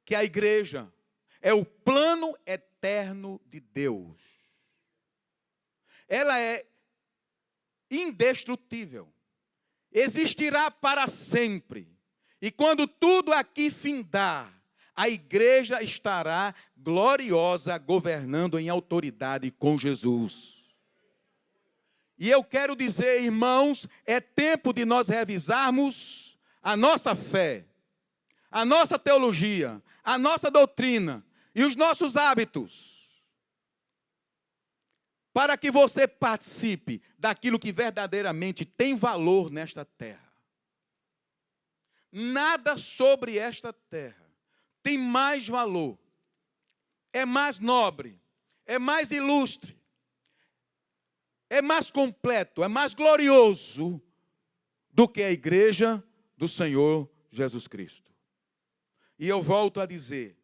que a igreja é o plano eterno de Deus. Ela é indestrutível. Existirá para sempre. E quando tudo aqui findar, a igreja estará gloriosa, governando em autoridade com Jesus. E eu quero dizer, irmãos, é tempo de nós revisarmos a nossa fé, a nossa teologia, a nossa doutrina e os nossos hábitos, para que você participe daquilo que verdadeiramente tem valor nesta terra. Nada sobre esta terra tem mais valor, é mais nobre, é mais ilustre, é mais completo, é mais glorioso do que a igreja do Senhor Jesus Cristo. E eu volto a dizer,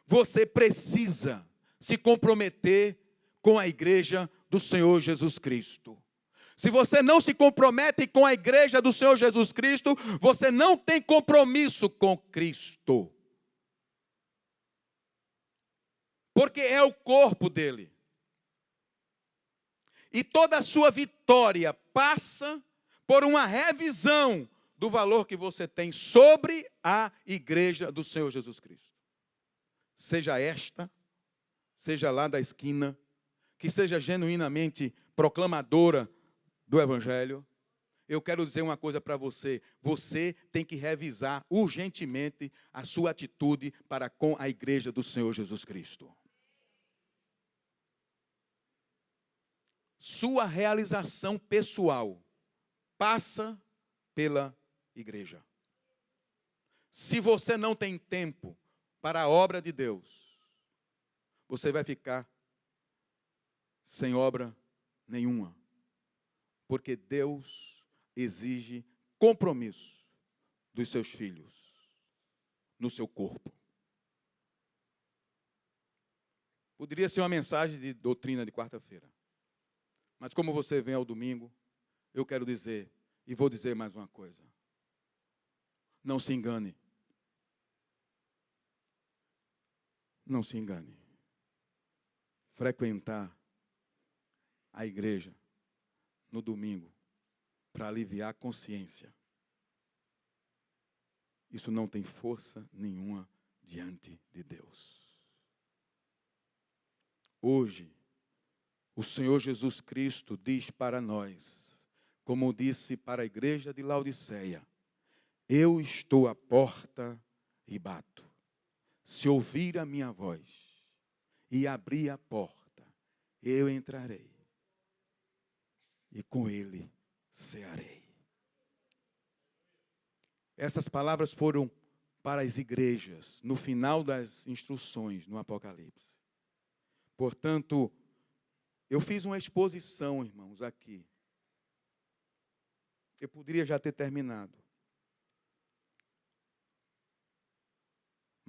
você precisa se comprometer com a igreja do Senhor Jesus Cristo. Se você não se compromete com a igreja do Senhor Jesus Cristo, você não tem compromisso com Cristo. Porque é o corpo dele. E toda a sua vitória passa por uma revisão do valor que você tem sobre a igreja do Senhor Jesus Cristo. Seja esta, seja lá da esquina, que seja genuinamente proclamadora do Evangelho. Eu quero dizer uma coisa para você. Você tem que revisar urgentemente a sua atitude para com a igreja do Senhor Jesus Cristo. Sua realização pessoal passa pela igreja. Se você não tem tempo para a obra de Deus, você vai ficar sem obra nenhuma. Porque Deus exige compromisso dos seus filhos no seu corpo. Poderia ser uma mensagem de doutrina de quarta-feira. Mas como você vem ao domingo, eu quero dizer, e vou dizer mais uma coisa. Não se engane. Não se engane. Frequentar a igreja no domingo para aliviar a consciência, isso não tem força nenhuma diante de Deus. Hoje, o Senhor Jesus Cristo diz para nós, como disse para a igreja de Laodiceia: eu estou à porta e bato. Se ouvir a minha voz e abrir a porta, eu entrarei e com ele cearei. Essas palavras foram para as igrejas no final das instruções no Apocalipse. Portanto, eu fiz uma exposição, irmãos, aqui. Eu poderia já ter terminado.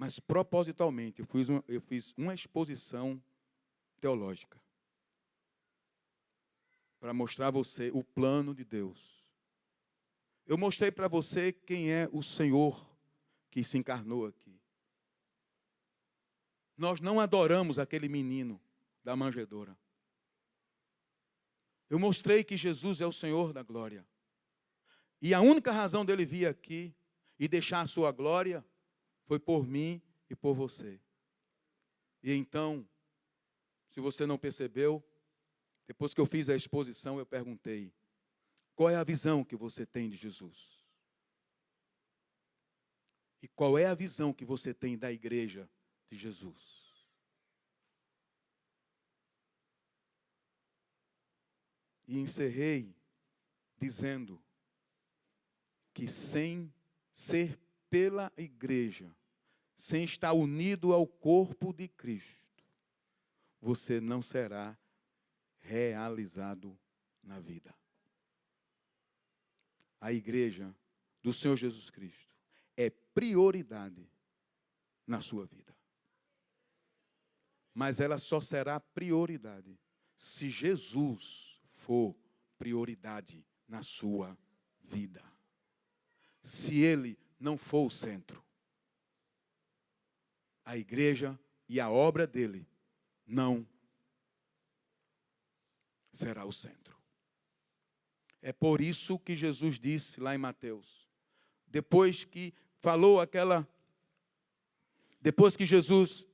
Mas propositalmente eu fiz uma exposição teológica para mostrar a você o plano de Deus. Eu mostrei para você quem é o Senhor que se encarnou aqui. Nós não adoramos aquele menino da manjedoura. Eu mostrei que Jesus é o Senhor da glória. E a única razão dele vir aqui e deixar a sua glória foi por mim e por você. E então, se você não percebeu, depois que eu fiz a exposição, eu perguntei: qual é a visão que você tem de Jesus? E qual é a visão que você tem da igreja de Jesus? E encerrei dizendo que sem ser pela igreja, sem estar unido ao corpo de Cristo, você não será realizado na vida. A igreja do Senhor Jesus Cristo é prioridade na sua vida. Mas ela só será prioridade se Jesus for prioridade na sua vida. Se ele não for o centro, a igreja e a obra dele não será o centro. É por isso que Jesus disse lá em Mateus, depois que Jesus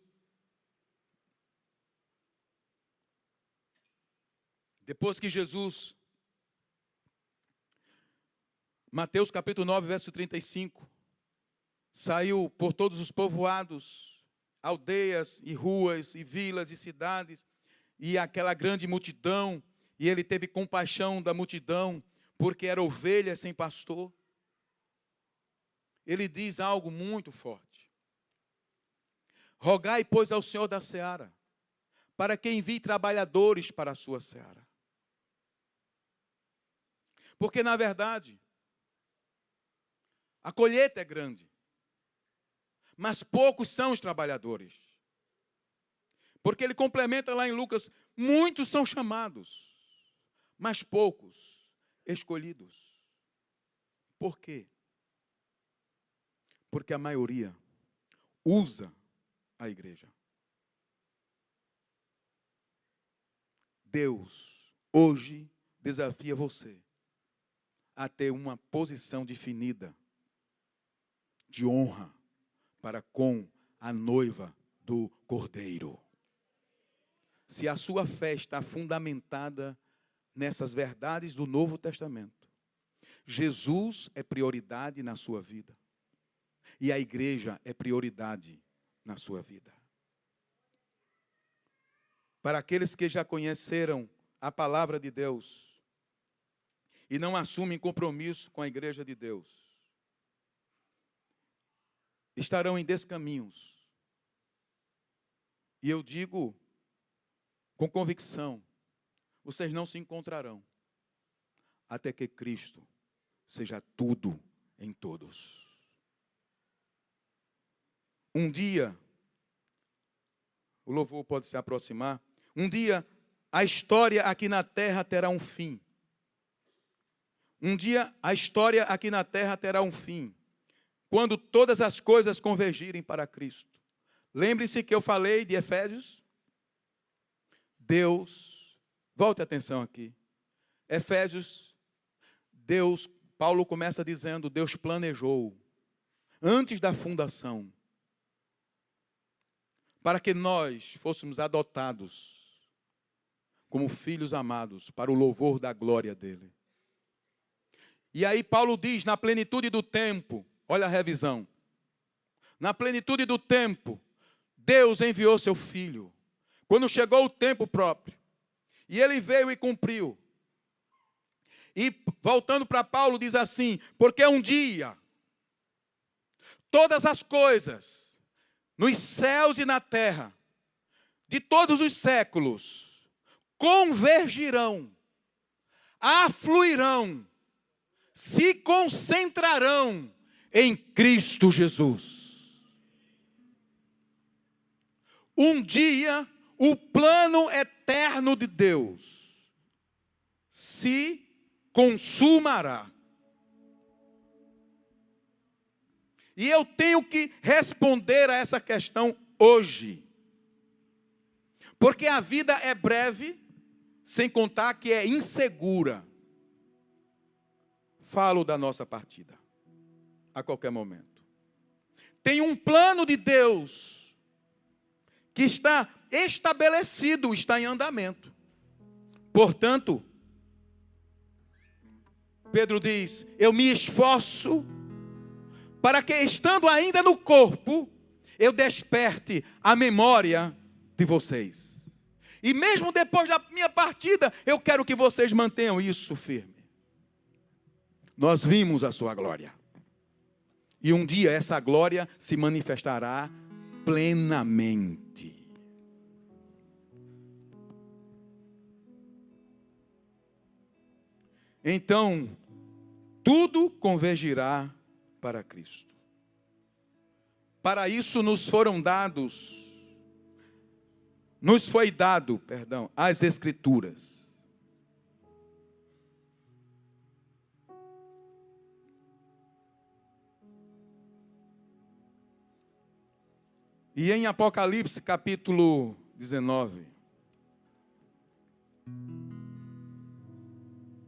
Mateus capítulo 9, verso 35, saiu por todos os povoados, aldeias e ruas e vilas e cidades, e aquela grande multidão, e ele teve compaixão da multidão, porque era ovelha sem pastor. Ele diz algo muito forte: rogai, pois, ao Senhor da seara, para que envie trabalhadores para a sua seara. Porque, na verdade, a colheita é grande, mas poucos são os trabalhadores. Porque ele complementa lá em Lucas: muitos são chamados, mas poucos escolhidos. Por quê? Porque a maioria usa a igreja. Deus hoje desafia você a ter uma posição definida de honra para com a noiva do Cordeiro. Se a sua fé está fundamentada nessas verdades do Novo Testamento, Jesus é prioridade na sua vida. E a igreja é prioridade na sua vida. Para aqueles que já conheceram a palavra de Deus e não assumem compromisso com a igreja de Deus, estarão em descaminhos. E eu digo com convicção, vocês não se encontrarão até que Cristo seja tudo em todos. Um dia, o louvor pode se aproximar, um dia a história aqui na terra terá um fim. Um dia a história aqui na terra terá um fim, quando todas as coisas convergirem para Cristo. Lembre-se que eu falei de Efésios. Deus, volte a atenção aqui. Efésios, Paulo começa dizendo, Deus planejou, antes da fundação, para que nós fôssemos adotados como filhos amados para o louvor da glória dele. E aí Paulo diz, na plenitude do tempo, olha a revisão, na plenitude do tempo, Deus enviou seu Filho, quando chegou o tempo próprio, e ele veio e cumpriu. E voltando para Paulo diz assim, porque um dia, todas as coisas, nos céus e na terra, de todos os séculos, convergirão, afluirão, se concentrarão em Cristo Jesus. Um dia, o plano eterno de Deus se consumará. E eu tenho que responder a essa questão hoje. Porque a vida é breve, sem contar que é insegura. Falo da nossa partida, a qualquer momento. Tem um plano de Deus que está estabelecido, está em andamento. Portanto, Pedro diz: eu me esforço para que, estando ainda no corpo, eu desperte a memória de vocês. E mesmo depois da minha partida, eu quero que vocês mantenham isso firme. Nós vimos a sua glória. E um dia essa glória se manifestará plenamente. Então, tudo convergirá para Cristo. Para isso nos foi dado, as Escrituras. E em Apocalipse, capítulo 19,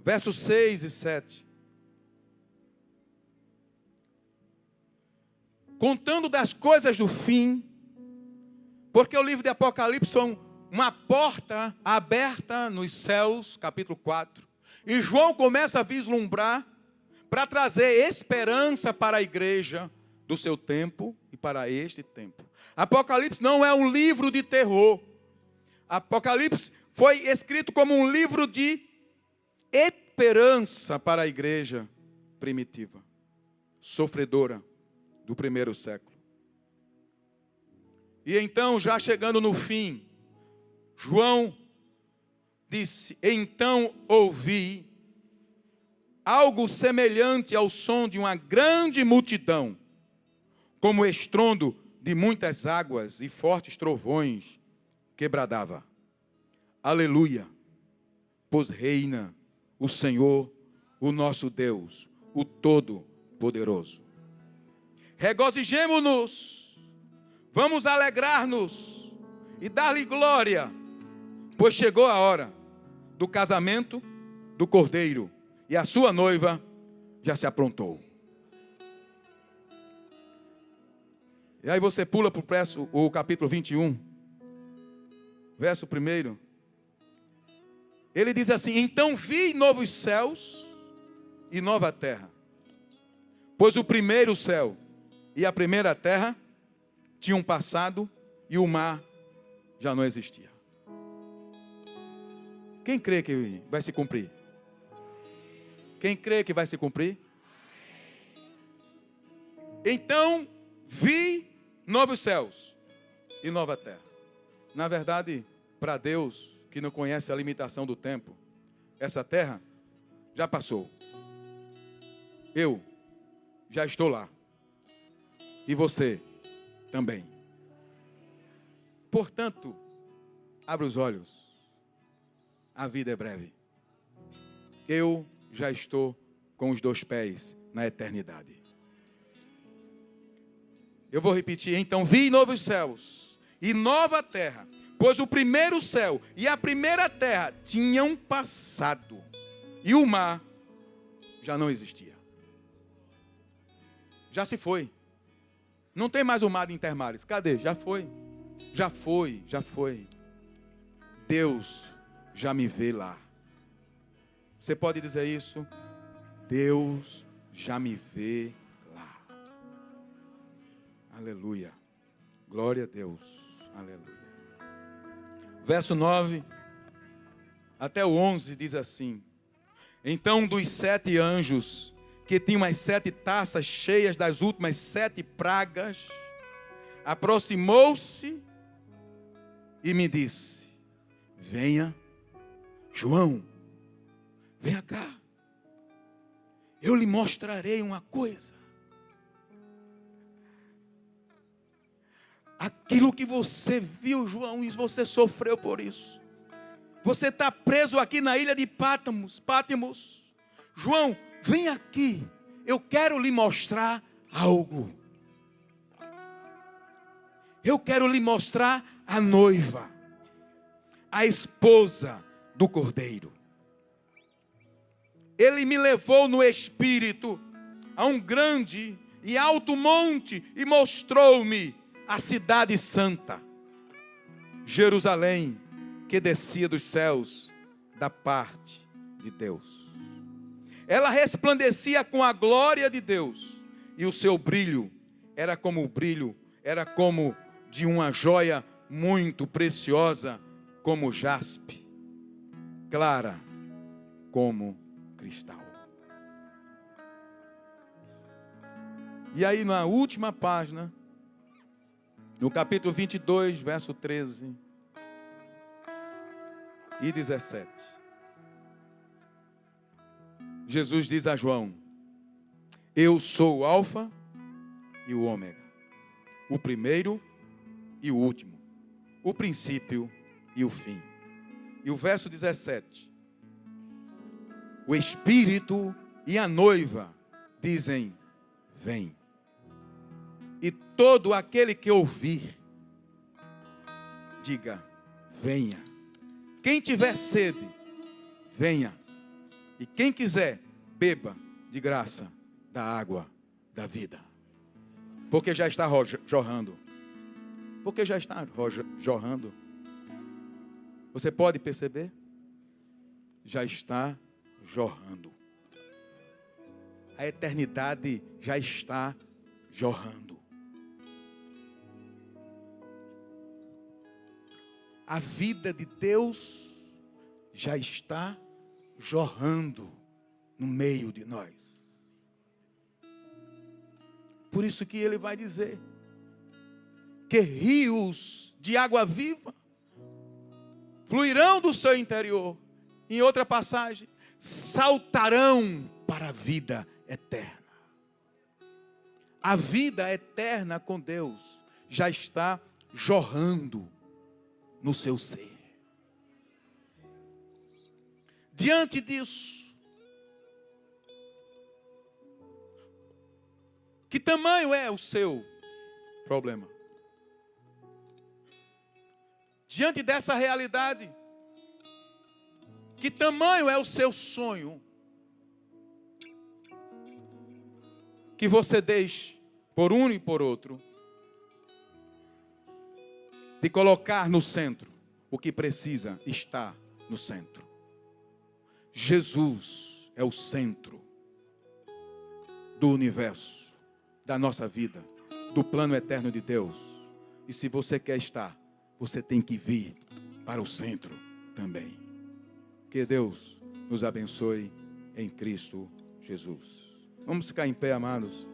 versos 6 e 7. Contando das coisas do fim, porque o livro de Apocalipse é uma porta aberta nos céus, capítulo 4. E João começa a vislumbrar para trazer esperança para a igreja do seu tempo e para este tempo. Apocalipse não é um livro de terror. Apocalipse foi escrito como um livro de esperança para a igreja primitiva, sofredora do primeiro século. E então, já chegando no fim, João disse: então ouvi algo semelhante ao som de uma grande multidão, como o estrondo de muitas águas e fortes trovões que bradava: aleluia, pois reina o Senhor, o nosso Deus, o Todo-Poderoso. Regozijemo-nos, vamos alegrar-nos e dar-lhe glória, pois chegou a hora do casamento do Cordeiro e a sua noiva já se aprontou. E aí você pula para o capítulo 21, verso 1. Ele diz assim: então vi novos céus e nova terra, pois o primeiro céu e a primeira terra tinham passado e o mar já não existia. Quem crê que vai se cumprir? Quem crê que vai se cumprir? Então vi novos céus e nova terra. Na verdade, para Deus, que não conhece a limitação do tempo, essa terra já passou. Eu já estou lá. E você também. Portanto, abra os olhos. A vida é breve. Eu já estou com os 2 pés na eternidade. Eu vou repetir. Então vi novos céus e nova terra, pois o primeiro céu e a primeira terra tinham passado e o mar já não existia. Já se foi. Não tem mais o mar de Intermares. Cadê? Já foi. Já foi, já foi. Deus já me vê lá. Você pode dizer isso? Deus já me vê lá. Aleluia. Glória a Deus. Aleluia. Verso 9 até o 11 diz assim: então dos 7 anjos que tinham as 7 taças cheias das últimas 7 pragas, aproximou-se e me disse: venha, João, venha cá, eu lhe mostrarei uma coisa. Aquilo que você viu, João, e você sofreu por isso. Você está preso aqui na ilha de Pátimos. João, vem aqui, eu quero lhe mostrar algo. Eu quero lhe mostrar a noiva, a esposa do Cordeiro. Ele me levou no espírito a um grande e alto monte e mostrou-me a cidade santa, Jerusalém, que descia dos céus da parte de Deus. Ela resplandecia com a glória de Deus, e o seu brilho era como de uma joia muito preciosa, como jaspe, clara como cristal. E aí na última página, no capítulo 22, verso 13 e 17, Jesus diz a João: eu sou o Alfa e o Ômega, o primeiro e o último, o princípio e o fim. E o verso 17, o Espírito e a noiva dizem: vem. E todo aquele que ouvir, diga: venha. Quem tiver sede, venha. E quem quiser, beba de graça da água da vida. Porque já está jorrando. Porque já está jorrando. Você pode perceber? Já está jorrando. A eternidade já está jorrando. A vida de Deus já está jorrando no meio de nós. Por isso que ele vai dizer que rios de água viva fluirão do seu interior. Em outra passagem, saltarão para a vida eterna. A vida eterna com Deus já está jorrando no seu ser. Diante disso, que tamanho é o seu problema? Diante dessa realidade, que tamanho é o seu sonho? Que você deixe, por um e por outro, de colocar no centro o que precisa estar no centro. Jesus é o centro do universo, da nossa vida, do plano eterno de Deus. E se você quer estar, você tem que vir para o centro também. Que Deus nos abençoe em Cristo Jesus. Vamos ficar em pé, amados.